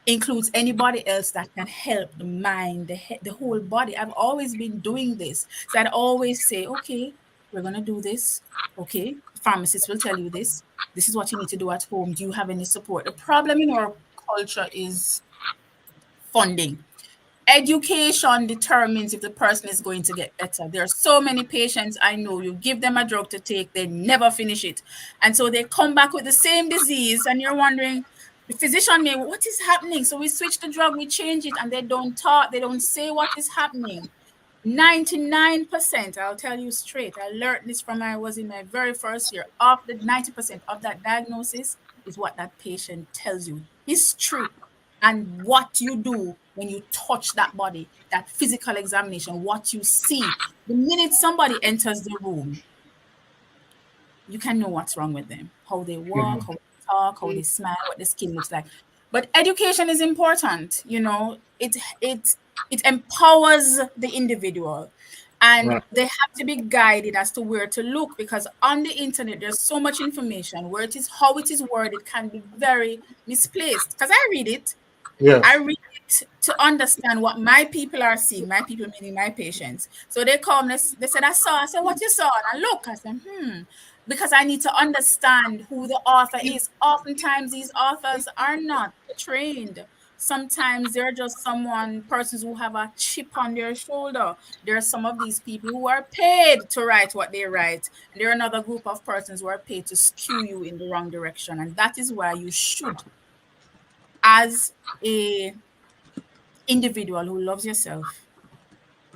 includes anybody else that can help the mind, the whole body. I've always been doing this. So I'd always say, okay, we're going to do this. Okay, the pharmacist will tell you this. This is what you need to do at home. Do you have any support? The problem in our culture is funding. Education determines if the person is going to get better. There are so many patients I know, you give them a drug to take, they never finish it. And so they come back with the same disease, and you're wondering, the physician may, what is happening? So we switch the drug, we change it, and they don't talk, they don't say what is happening. 99%, I'll tell you straight, I learned this from I was in my very first year, of the 90% of that diagnosis is what that patient tells you. History and what you do when you touch that body, that physical examination, what you see. The minute somebody enters the room, you can know what's wrong with them, how they walk, how they talk, how they smile, what the skin looks like. But education is important, it empowers the individual. And Right. they have to be guided as to where to look, because on the internet there's so much information where it is, how it is worded can be very misplaced. Because I Yes. read it to understand what my people are seeing, my people meaning my patients. So they come, they said, I said, what you saw? And I look, I said, because I need to understand who the author is. Oftentimes these authors are not trained. Sometimes they're just persons who have a chip on their shoulder. There are some of these people who are paid to write what they write. And there are another group of persons who are paid to skew you in the wrong direction. And that is why you should, as a individual who loves yourself,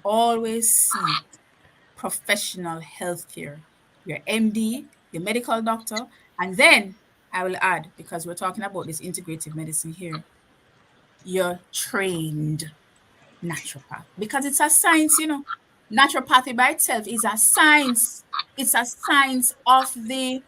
always seek professional healthcare. Your MD, your medical doctor, and then I will add, because we're talking about this integrative medicine here, you're trained. naturopath, because it's a science, naturopathy by itself is a science. It's a science of the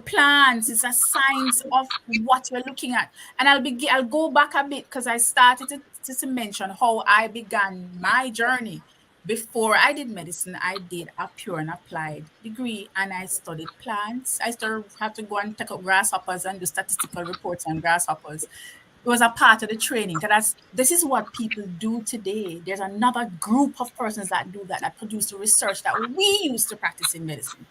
plants. It's a science of what you're looking at. And I'll go back a bit, because I started to mention how I began my journey. Before I did medicine, I did a pure and applied degree, and I studied plants. I started have to go and take up grasshoppers and do statistical reports on grasshoppers. It was a part of the training, because this is what people do today. There's another group of persons that do that, that produce the research that we use to practice in medicine,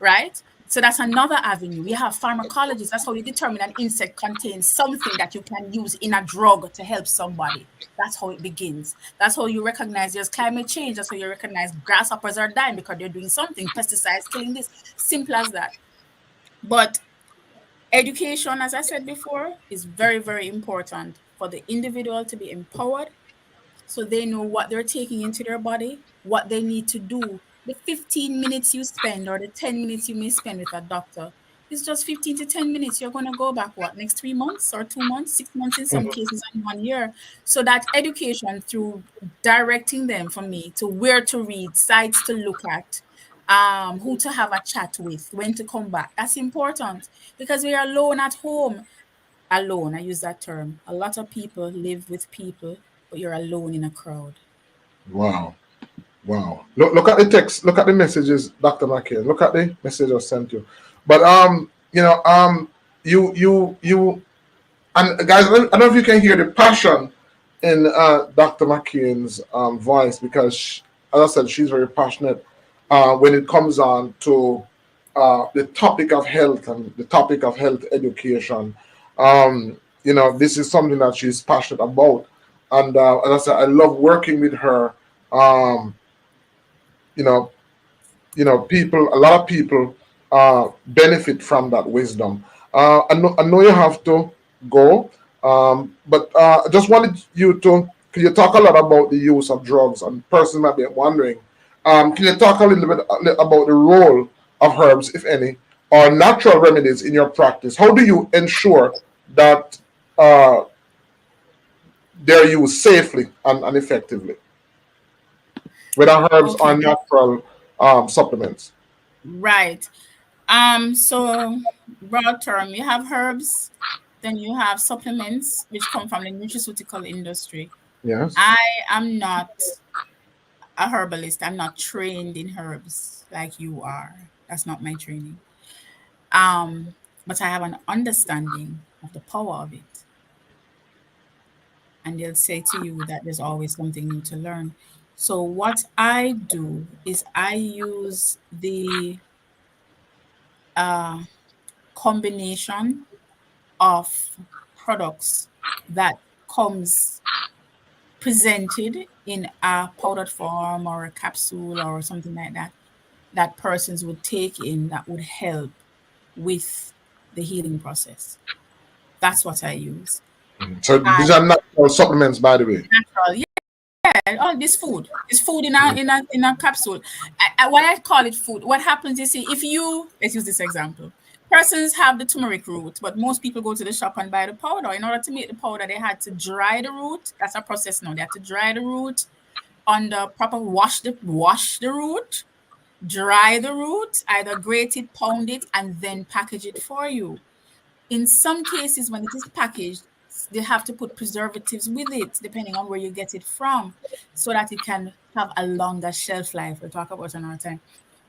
right? So that's another avenue. We have pharmacologists. That's how you determine an insect contains something that you can use in a drug to help somebody. That's how it begins. That's how you recognize there's climate change. That's how you recognize grasshoppers are dying because they're doing something, pesticides killing this. Simple as that. But education, as I said before, is very, very important for the individual to be empowered, so they know what they're taking into their body, what they need to do. The 15 minutes you spend, or the 10 minutes you may spend with a doctor, is just 15 to 10 minutes. You're going to go back, what, next 3 months or 2 months, 6 months in some cases, and 1 year. So that education, through directing them for me to where to read, sites to look at, who to have a chat with, when to come back, that's important, because we are alone at home. Alone, I use that term. A lot of people live with people, but you're alone in a crowd. Wow. Wow. Look at the text. Look at the messages, Dr. McKay. Look at the message I sent you. But you and guys, I don't know if you can hear the passion in Dr. McKeon's voice, because as I said, she's very passionate when it comes on to the topic of health and the topic of health education. This is something that she's passionate about, and as I said, I love working with her. Um, you know, people, a lot of people benefit from that wisdom. I know you have to go, but I just wanted you to, can you talk a lot about the use of drugs? And person might be wondering, can you talk a little bit about the role of herbs, if any, or natural remedies in your practice? How do you ensure that uh, they're used safely and effectively, whether herbs or Okay, natural supplements? right. So broad term, you have herbs, then you have supplements, which come from the nutraceutical industry. Yes. I am not a herbalist. I'm not trained in herbs like you are. That's not my training. But I have an understanding of the power of it. And they'll say to you that there's always something new to learn. So what I do is I use the uh, combination of products that comes presented in a powdered form or a capsule or something like that, that persons would take in, that would help with the healing process. That's what I use. So I these are natural supplements, by the way. natural, yeah. Oh, this food. It's food in a capsule. Why I call it food? What happens? You see, if you let's use this example. Persons have the turmeric root, but most people go to the shop and buy the powder. In order to make the powder, they had to dry the root. That's a process now. They had to dry the root on the proper wash the root, dry the root, either grate it, pound it, and then package it for you. In some cases, when it is packaged, they have to put preservatives with it, depending on where you get it from, so that it can have a longer shelf life. We'll talk about another time.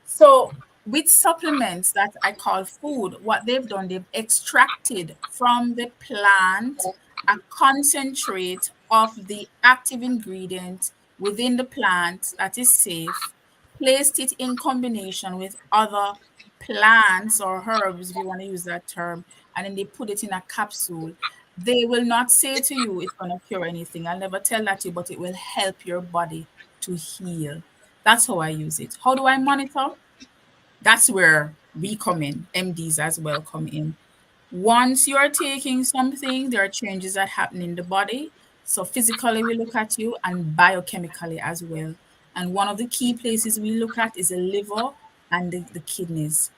So, with supplements that I call food, what they've done, they've extracted from the plant a concentrate of the active ingredient within the plant that is safe, placed it in combination with other plants or herbs, if you want to use that term, and then they put it in a capsule. They will not say to you it's going to cure anything. I'll never tell that to you, but it will help your body to heal. That's how I use it. How do I monitor? That's where we come in, MDs as well come in. Once you are taking something, there are changes that happen in the body. So physically, we look at you, and biochemically as well. And one of the key places we look at is the liver and the kidneys.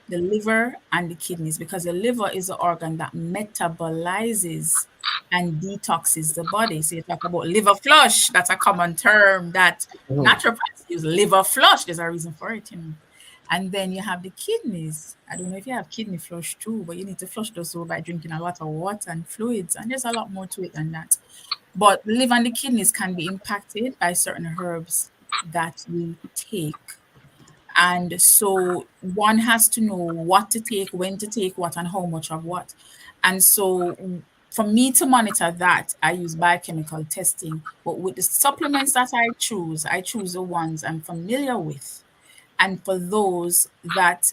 The liver and the kidneys, because the liver is the organ that metabolizes and detoxes the body. So you talk about liver flush. That's a common term that Mhm. naturopaths use. Liver flush. There's a reason for it, you know. And then you have the kidneys. I don't know if you have kidney flush too, but you need to flush those over by drinking a lot of water and fluids. And there's a lot more to it than that. But the liver and the kidneys can be impacted by certain herbs that you take. And so one has to know what to take, when to take what, and how much of what. And so for me to monitor that, I use biochemical testing. But with the supplements that I choose the ones I'm familiar with. And for those that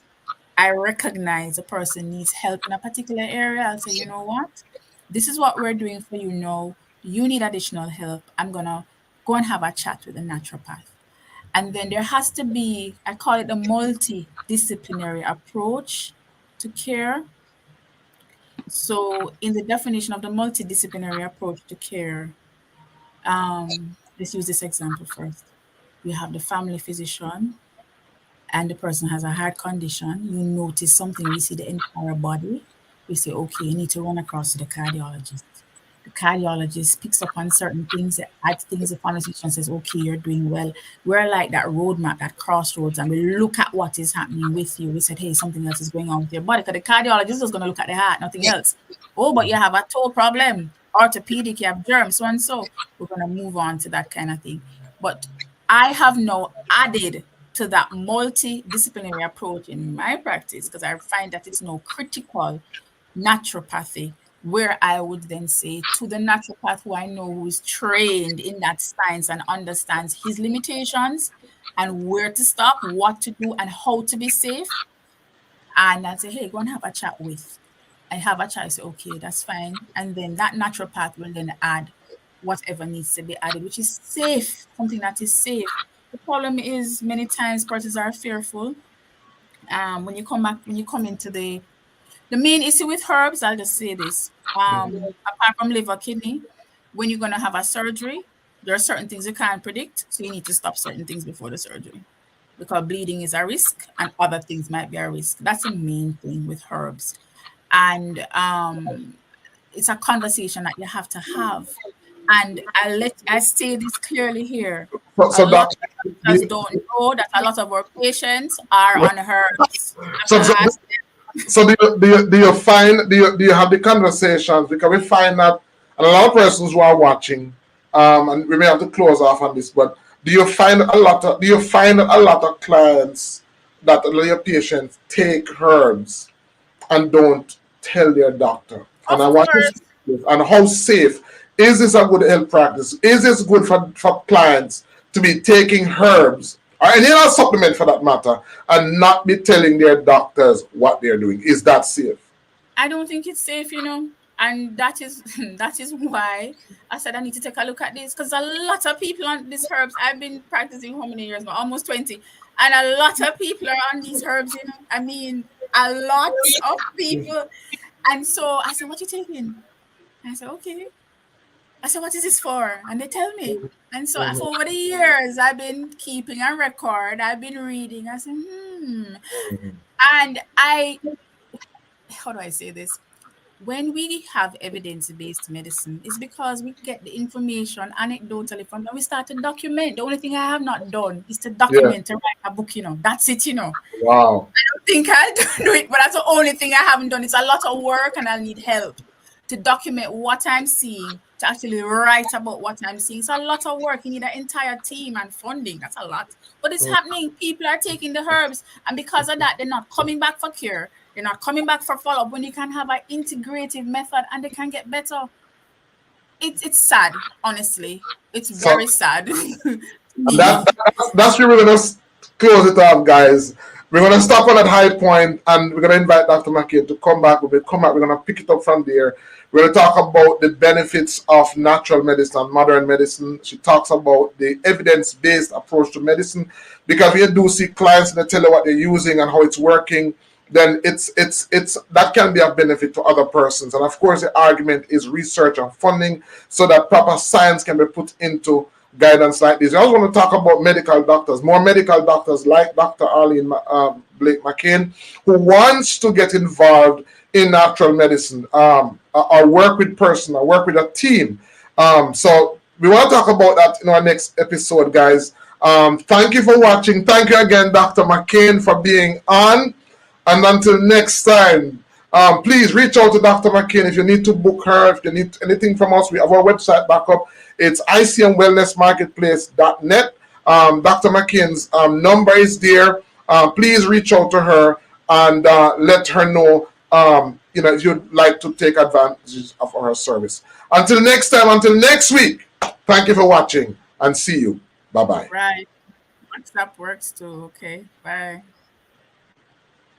I recognize a person needs help in a particular area, I'll say, you know what? This is what we're doing for you now. You need additional help. I'm going to go and have a chat with a naturopath. And then there has to be, I call it a multidisciplinary approach to care. So, in the definition of the multidisciplinary approach to care, let's use this example first. We have the family physician, and the person has a heart condition. You notice something, we see the entire body. We say, okay, you need to run across to the cardiologist. The cardiologist picks up on certain things, adds things, the family physician says, okay, you're doing well. We're like that roadmap, that crossroads, and we look at what is happening with you. We said, hey, something else is going on with your body. Because the cardiologist is going to look at the heart, nothing else. Oh, but you have a toe problem, orthopedic, you have germs, so and so. We're going to move on to that kind of thing. But I have now added to that multidisciplinary approach in my practice because I find that it's no critical naturopathy, where I would then say to the naturopath who I know who is trained in that science and understands his limitations and where to stop, what to do, and how to be safe. And I say, hey, go and have a chat with. I have a chat. I say, okay, that's fine. And then that naturopath will then add whatever needs to be added, which is safe, something that is safe. The problem is many times persons are fearful. When you come back, when you come into the main issue with herbs, I'll just say this. Apart from liver, kidney, when you're gonna have a surgery, there are certain things you can't predict, so you need to stop certain things before the surgery. Because bleeding is a risk and other things might be a risk. That's the main thing with herbs. And it's a conversation that you have to have. And I say this clearly here. A So lot that of doctors don't know that a lot of our patients are on herbs. You so, have so, to ask so do you have the conversations, because we find that, and a lot of persons who are watching, and we may have to close off on this, but do you find a lot of clients that a lot of your patients take herbs and don't tell their doctor? And of I want to see course. this, and how safe is this a good health practice? Is this good for clients to be taking herbs or any other supplement for that matter and not be telling their doctors what they're doing? Is that safe? I don't think it's safe, you know. And that is that is why I said I need to take a look at this because a lot of people on these herbs. I've been practicing how many years now? Almost 20. And a lot of people are on these herbs, you know. I mean, a lot of people. And so I said, what you taking? And I said, okay. I said, what is this for? And they tell me. And so for over the years, I've been keeping a record. I've been reading. I said, And how do I say this? When we have evidence-based medicine, it's because we get the information anecdotally from and we start to document. The only thing I have not done is to Yeah. document, to write a book, you know. That's it, you know. Wow. I think I'll do it, but that's the only thing I haven't done. It's a lot of work and I'll need help to document what I'm seeing, to actually write about what I'm seeing. It's a lot of work. You need an entire team and funding. That's a lot. But it's happening. People are taking the herbs, and because of that, they're not coming back for cure. They're not coming back for follow-up when you can have an integrative method and they can get better. It's sad, honestly. It's So very sad to and me. that's where we're gonna close it off, guys. We're gonna stop on that high point, and we're gonna invite Dr. McKay to come back. When we come back, we're gonna pick it up from there. We're gonna talk about the benefits of natural medicine and modern medicine. She talks about the evidence-based approach to medicine, because we do see clients and they tell you what they're using and how it's working. Then it's that can be of benefit to other persons. And of course, the argument is research and funding, so that proper science can be put into guidance like this. I also want to talk about medical doctors, more medical doctors like Dr. Arlene Blake McCain, who wants to get involved in natural medicine, or work with person, or work with a team. So we want to talk about that in our next episode, guys. Thank you for watching. Thank you again, Dr. McCain, for being on. And until next time, please reach out to Dr. McCain if you need to book her, if you need anything from us. We have our website back up. It's icmwellnessmarketplace.net. Dr. McCain's number is there. Please reach out to her and let her know if you'd like to take advantage of her service. Until next time, until next week, thank you for watching and see you. Bye-bye. Right. WhatsApp works too. Okay. Bye.